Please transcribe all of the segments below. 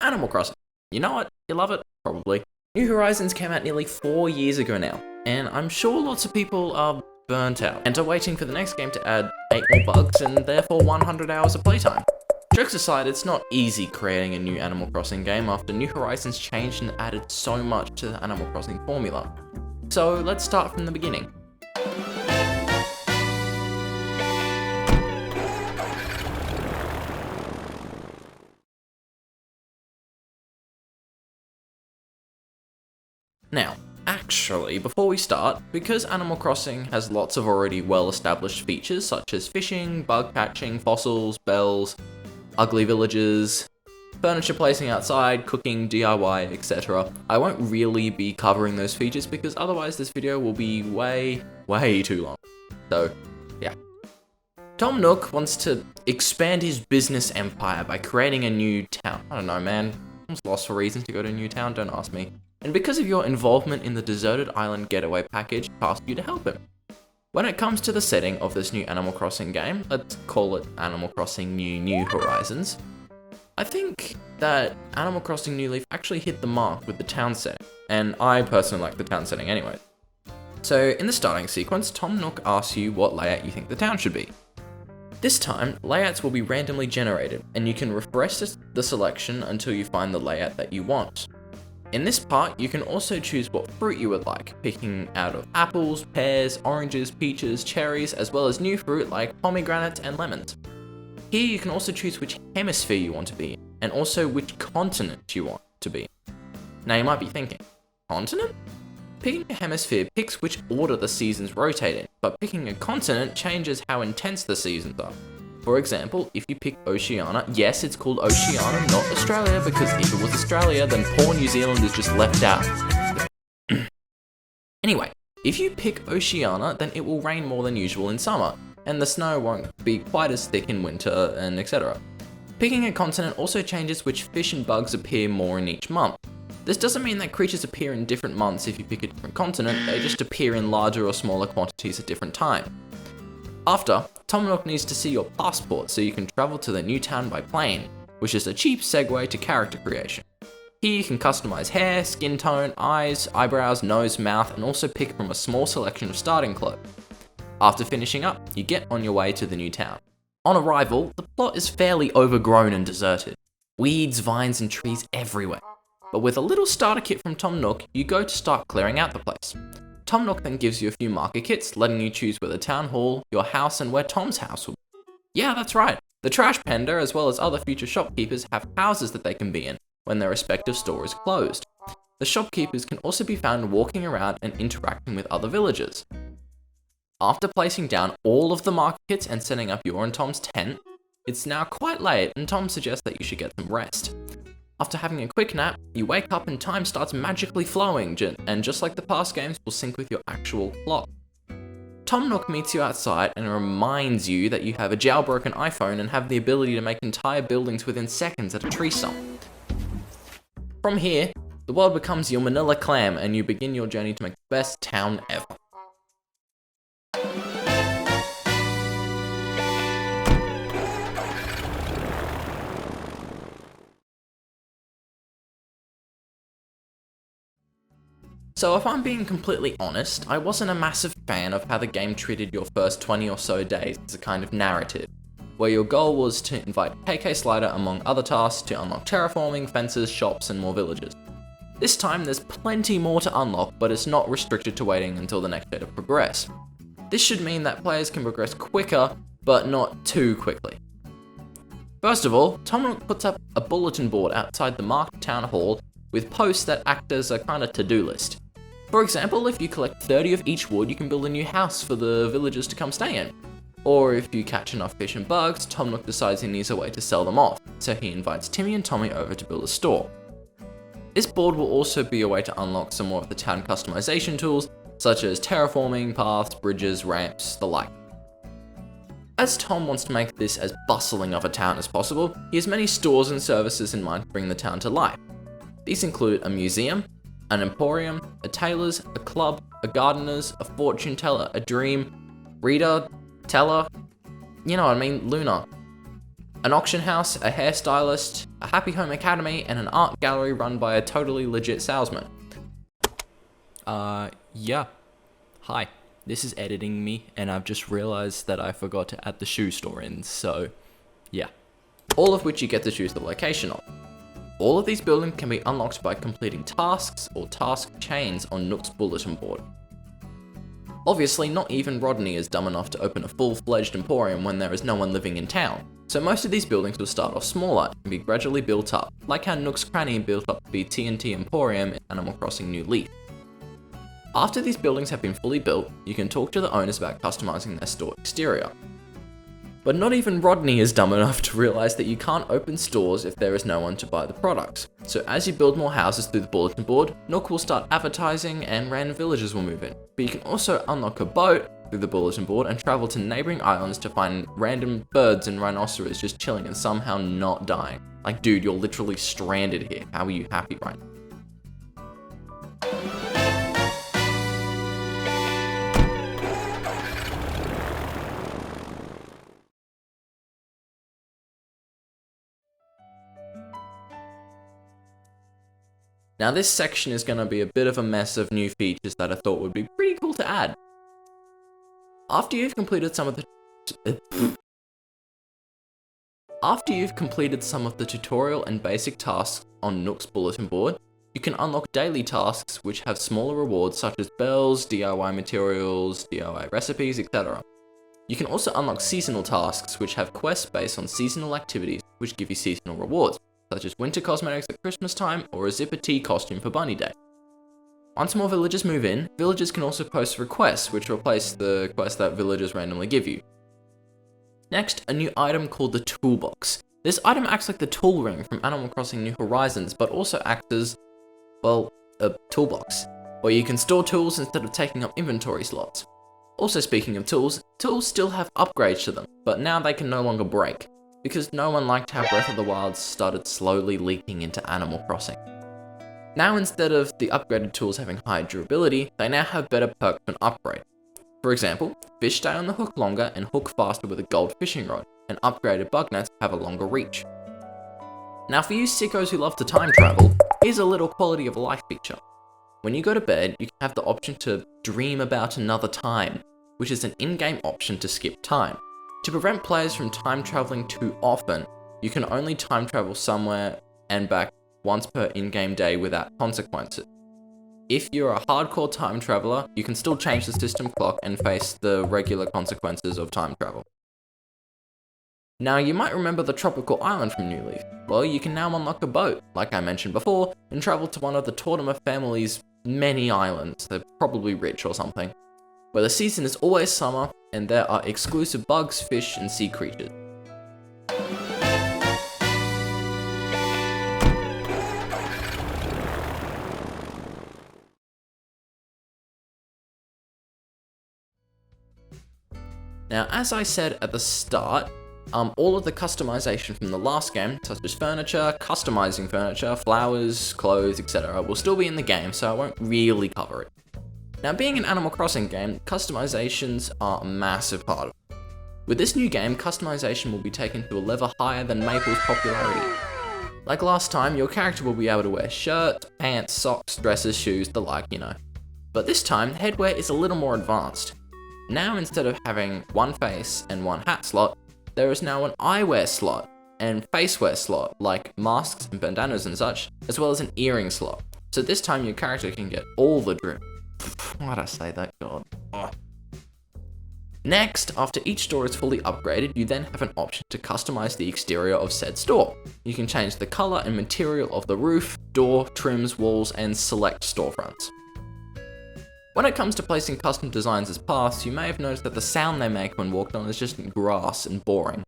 Animal Crossing. You know it? You love it? Probably. New Horizons came out nearly 4 years ago now, and I'm sure lots of people are burnt out and are waiting for the next game to add 8 more bugs and therefore 100 hours of playtime. Jokes aside, it's not easy creating a new Animal Crossing game after New Horizons changed and added so much to the Animal Crossing formula. So let's start from the beginning. Now, actually, before we start, because Animal Crossing has lots of already well-established features such as fishing, bug catching, fossils, bells, ugly villages, furniture placing outside, cooking, DIY, etc. I won't really be covering those features because otherwise this video will be way too long. So, yeah. Tom Nook wants to expand his business empire by creating a new town. I don't know, man. I'm lost for reasons to go to a new town, don't ask me. And because of your involvement in the Deserted Island Getaway package, he asked you to help him. When it comes to the setting of this new Animal Crossing game, let's call it Animal Crossing New Horizons, I think that Animal Crossing New Leaf actually hit the mark with the town setting, and I personally like the town setting anyway. So in the starting sequence, Tom Nook asks you what layout you think the town should be. This time, layouts will be randomly generated, and you can refresh the selection until you find the layout that you want. In this part, you can also choose what fruit you would like, picking out of apples, pears, oranges, peaches, cherries, as well as new fruit like pomegranates and lemons. Here you can also choose which hemisphere you want to be in, and also which continent you want to be in. Now you might be thinking, continent? Picking a hemisphere picks which order the seasons rotate in, but picking a continent changes how intense the seasons are. For example, if you pick Oceania, yes, it's called Oceania, not Australia, because if it was Australia, then poor New Zealand is just left out. Anyway, if you pick Oceania, then it will rain more than usual in summer, and the snow won't be quite as thick in winter, and etc. Picking a continent also changes which fish and bugs appear more in each month. This doesn't mean that creatures appear in different months if you pick a different continent, they just appear in larger or smaller quantities at different times. After, Tom Nook needs to see your passport so you can travel to the new town by plane, which is a cheap segue to character creation. Here you can customize hair, skin tone, eyes, eyebrows, nose, mouth, and also pick from a small selection of starting clothes. After finishing up, you get on your way to the new town. On arrival, the plot is fairly overgrown and deserted. Weeds, vines, and trees everywhere. But with a little starter kit from Tom Nook, you go to start clearing out the place. Tom Nook then gives you a few marker kits, letting you choose where the town hall, your house, and where Tom's house will be. Yeah, that's right. The Trash Panda, as well as other future shopkeepers, have houses that they can be in when their respective store is closed. The shopkeepers can also be found walking around and interacting with other villagers. After placing down all of the marker kits and setting up your and Tom's tent, it's now quite late and Tom suggests that you should get some rest. After having a quick nap, you wake up and time starts magically flowing, and just like the past games, will sync with your actual clock. Tom Nook meets you outside and reminds you that you have a jailbroken iPhone and have the ability to make entire buildings within seconds at a tree stump. From here, the world becomes your Manila clam and you begin your journey to make the best town ever. So if I'm being completely honest, I wasn't a massive fan of how the game treated your first 20 or so days as a kind of narrative, where your goal was to invite KK Slider among other tasks to unlock terraforming, fences, shops, and more villages. This time there's plenty more to unlock, but it's not restricted to waiting until the next day to progress. This should mean that players can progress quicker, but not too quickly. First of all, Tom Nook puts up a bulletin board outside the marked town hall with posts that act as a kind of to-do list. For example, if you collect 30 of each wood, you can build a new house for the villagers to come stay in. Or if you catch enough fish and bugs, Tom Nook decides he needs a way to sell them off, so he invites Timmy and Tommy over to build a store. This board will also be a way to unlock some more of the town customization tools, such as terraforming, paths, bridges, ramps, the like. As Tom wants to make this as bustling of a town as possible, he has many stores and services in mind to bring the town to life. These include a museum, an emporium, a tailor's, a club, a gardener's, a fortune teller, a dream, reader, teller, you know what I mean, Luna, an auction house, a hairstylist, a Happy Home Academy, and an art gallery run by a totally legit salesman. Yeah. Hi, this is editing me, and I've just realized that I forgot to add the shoe store in, so yeah. All of which you get to choose the location of. All of these buildings can be unlocked by completing tasks or task chains on Nook's bulletin board. Obviously, not even Rodney is dumb enough to open a full-fledged emporium when there is no one living in town, so most of these buildings will start off smaller and be gradually built up, like how Nook's Cranny built up to be TNT Emporium in Animal Crossing New Leaf. After these buildings have been fully built, you can talk to the owners about customizing their store exterior. But not even Rodney is dumb enough to realize that you can't open stores if there is no one to buy the products. So as you build more houses through the bulletin board, Nook will start advertising and random villagers will move in. But you can also unlock a boat through the bulletin board and travel to neighboring islands to find random birds and rhinoceros just chilling and somehow not dying. Like, dude, you're literally stranded here. How are you happy right now? Now this section is going to be a bit of a mess of new features that I thought would be pretty cool to add. After you've completed some of the tutorial and basic tasks on Nook's bulletin board, you can unlock daily tasks which have smaller rewards such as bells, DIY materials, DIY recipes, etc. You can also unlock seasonal tasks which have quests based on seasonal activities which give you seasonal rewards, such as winter cosmetics at Christmas time or a zipper tea costume for Bunny Day. Once more villagers move in, villagers can also post requests which replace the quests that villagers randomly give you. Next, a new item called the Toolbox. This item acts like the tool ring from Animal Crossing New Horizons, but also acts as, well, a toolbox, where you can store tools instead of taking up inventory slots. Also speaking of tools, tools still have upgrades to them, but now they can no longer break, because no one liked how Breath of the Wild started slowly leaking into Animal Crossing. Now instead of the upgraded tools having higher durability, they now have better perks when upgrade. For example, fish stay on the hook longer and hook faster with a gold fishing rod, and upgraded bug nets have a longer reach. Now for you sickos who love to time travel, here's a little quality of life feature. When you go to bed, you can have the option to dream about another time, which is an in-game option to skip time. To prevent players from time traveling too often, you can only time travel somewhere and back once per in-game day without consequences. If you're a hardcore time traveler, you can still change the system clock and face the regular consequences of time travel. Now you might remember the tropical island from New Leaf. Well, you can now unlock a boat, like I mentioned before, and travel to one of the Tortimer family's many islands. They're probably rich or something, where the season is always summer and there are exclusive bugs, fish, and sea creatures. Now, as I said at the start, all of the customization from the last game, such as furniture, customizing furniture, flowers, clothes, etc., will still be in the game, so I won't really cover it. Now, being an Animal Crossing game, customizations are a massive part of it. With this new game, customization will be taken to a level higher than Maple's popularity. Like last time, your character will be able to wear shirts, pants, socks, dresses, shoes, the like, you know. But this time, headwear is a little more advanced. Now, instead of having one face and one hat slot, there is now an eyewear slot and facewear slot, like masks and bandanas and such, as well as an earring slot. So this time your character can get all the drip. Why'd I say that, God? Oh. Next, after each store is fully upgraded, you then have an option to customize the exterior of said store. You can change the color and material of the roof, door, trims, walls, and select storefronts. When it comes to placing custom designs as paths, you may have noticed that the sound they make when walked on is just grass and boring.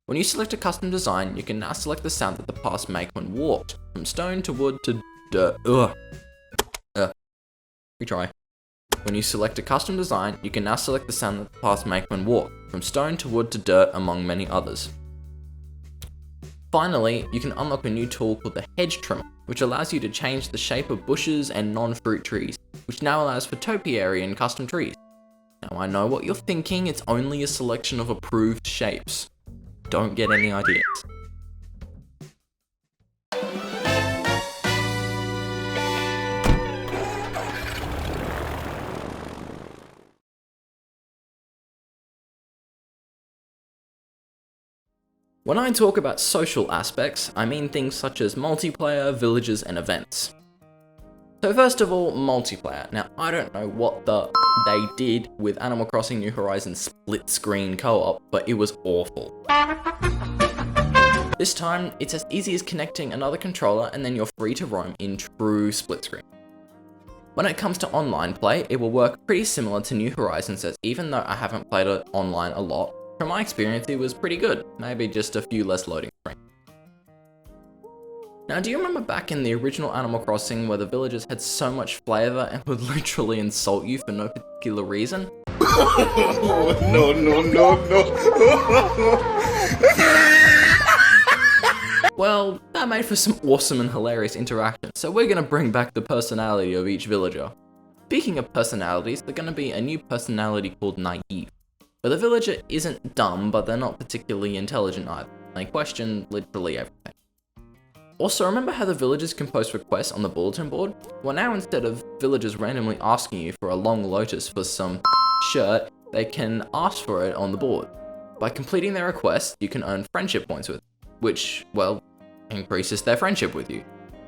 When you select a custom design, you can now select the sound that the paths make when walked, from stone to wood to dirt. Retry. When you select a custom design, you can now select the sound that the paths make when walked, from stone to wood to dirt, among many others. Finally, you can unlock a new tool called the Hedge Trimmer, which allows you to change the shape of bushes and non-fruit trees, which now allows for topiary and custom trees. Now I know what you're thinking, it's only a selection of approved shapes. Don't get any ideas. When I talk about social aspects, I mean things such as multiplayer, villages, and events. So first of all, multiplayer. Now, I don't know what they did with Animal Crossing New Horizons split screen co-op, but it was awful. This time, it's as easy as connecting another controller and then you're free to roam in true split screen. When it comes to online play, it will work pretty similar to New Horizons, as even though I haven't played it online a lot, from my experience it was pretty good, maybe just a few less loading screens. Now, do you remember back in the original Animal Crossing where the villagers had so much flavour and would literally insult you for no particular reason? No. Well, that made for some awesome and hilarious interactions, so we're gonna bring back the personality of each villager. Speaking of personalities, there's gonna be a new personality called Naive, where the villager isn't dumb, but they're not particularly intelligent either. They question literally everything. Also, remember how the villagers can post requests on the bulletin board? Well, now instead of villagers randomly asking you for a long lotus for some shirt, they can ask for it on the board. By completing their request, you can earn friendship points with it, which, well, increases their friendship with you.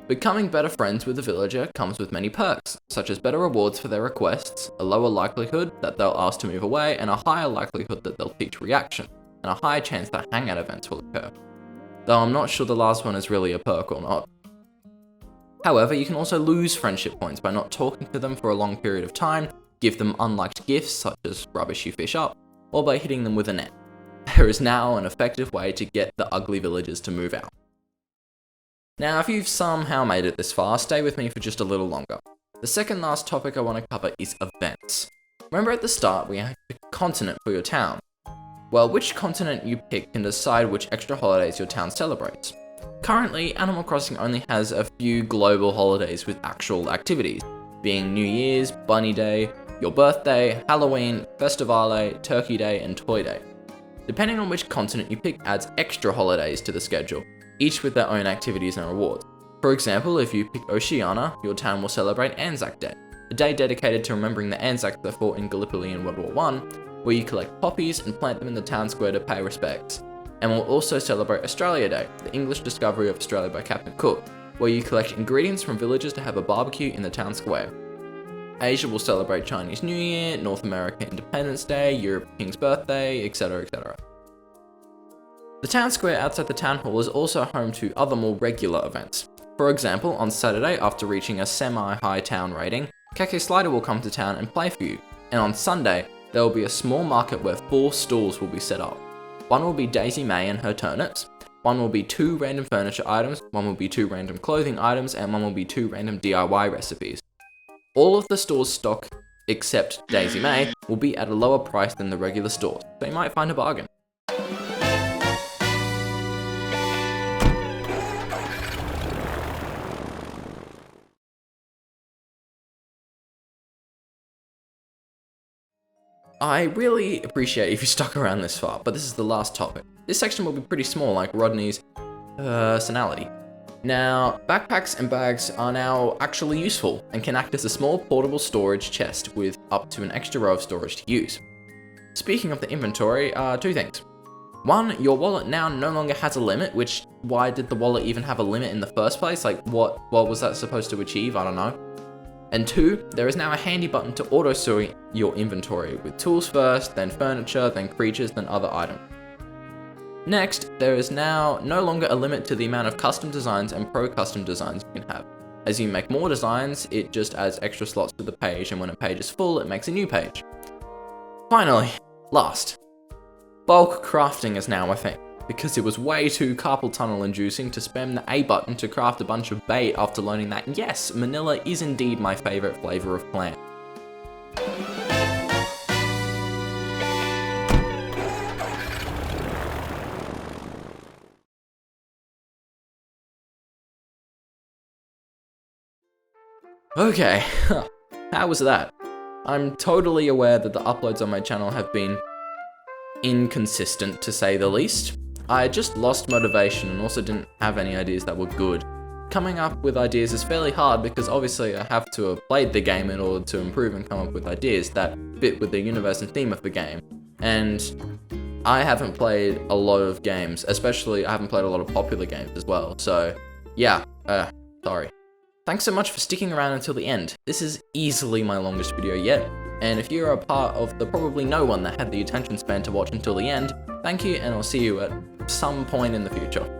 Becoming better friends with a villager comes with many perks, such as better rewards for their requests, a lower likelihood that they'll ask to move away, and a higher likelihood that they'll teach reaction, and a higher chance that hangout events will occur. Though I'm not sure the last one is really a perk or not. However, you can also lose friendship points by not talking to them for a long period of time, give them unliked gifts such as rubbish you fish up, or by hitting them with a net. There is now an effective way to get the ugly villagers to move out. Now, if you've somehow made it this far, stay with me for just a little longer. The second last topic I want to cover is events. Remember at the start we have to pick a continent for your town. Well, which continent you pick can decide which extra holidays your town celebrates. Currently, Animal Crossing only has a few global holidays with actual activities, being New Year's, Bunny Day, your birthday, Halloween, Festivale, Turkey Day, and Toy Day. Depending on which continent you pick adds extra holidays to the schedule, each with their own activities and rewards. For example, if you pick Oceania, your town will celebrate Anzac Day, a day dedicated to remembering the Anzacs that fought in Gallipoli in World War I, where you collect poppies and plant them in the town square to pay respects. And we'll also celebrate Australia Day, the English discovery of Australia by Captain Cook, where you collect ingredients from villagers to have a barbecue in the town square. Asia will celebrate Chinese New Year, North America Independence Day, Europe King's birthday, etc, etc. The town square outside the town hall is also home to other more regular events. For example, on Saturday, after reaching a semi-high town rating, Keke Slider will come to town and play for you, and on Sunday, there will be a small market where 4 stalls will be set up. One will be Daisy May and her turnips, one will be 2 random furniture items, one will be 2 random clothing items, and one will be 2 random DIY recipes. All of the store's stock, except Daisy May, will be at a lower price than the regular stores, so you might find a bargain. I really appreciate if you stuck around this far, but this is the last topic. This section will be pretty small, like Rodney's personality. Now, backpacks and bags are now actually useful and can act as a small portable storage chest with up to an extra row of storage to use. Speaking of the inventory, 2 things. 1, your wallet now no longer has a limit, which, why did the wallet even have a limit in the first place? Like, what was that supposed to achieve? I don't know. And 2, there is now a handy button to auto-sort your inventory, with tools first, then furniture, then creatures, then other items. Next, there is now no longer a limit to the amount of custom designs and pro-custom designs you can have. As you make more designs, it just adds extra slots to the page, and when a page is full, it makes a new page. Finally, last. Bulk crafting is now a thing, because it was way too carpal tunnel inducing to spam the A button to craft a bunch of bait after learning that yes, manila is indeed my favourite flavour of plant. Okay, how was that? I'm totally aware that the uploads on my channel have been inconsistent, to say the least. I just lost motivation and also didn't have any ideas that were good. Coming up with ideas is fairly hard because obviously I have to have played the game in order to improve and come up with ideas that fit with the universe and theme of the game. And I haven't played a lot of games, especially I haven't played a lot of popular games as well, so yeah, sorry. Thanks so much for sticking around until the end. This is easily my longest video yet, and if you're a part of the probably no one that had the attention span to watch until the end, thank you, and I'll see you at some point in the future.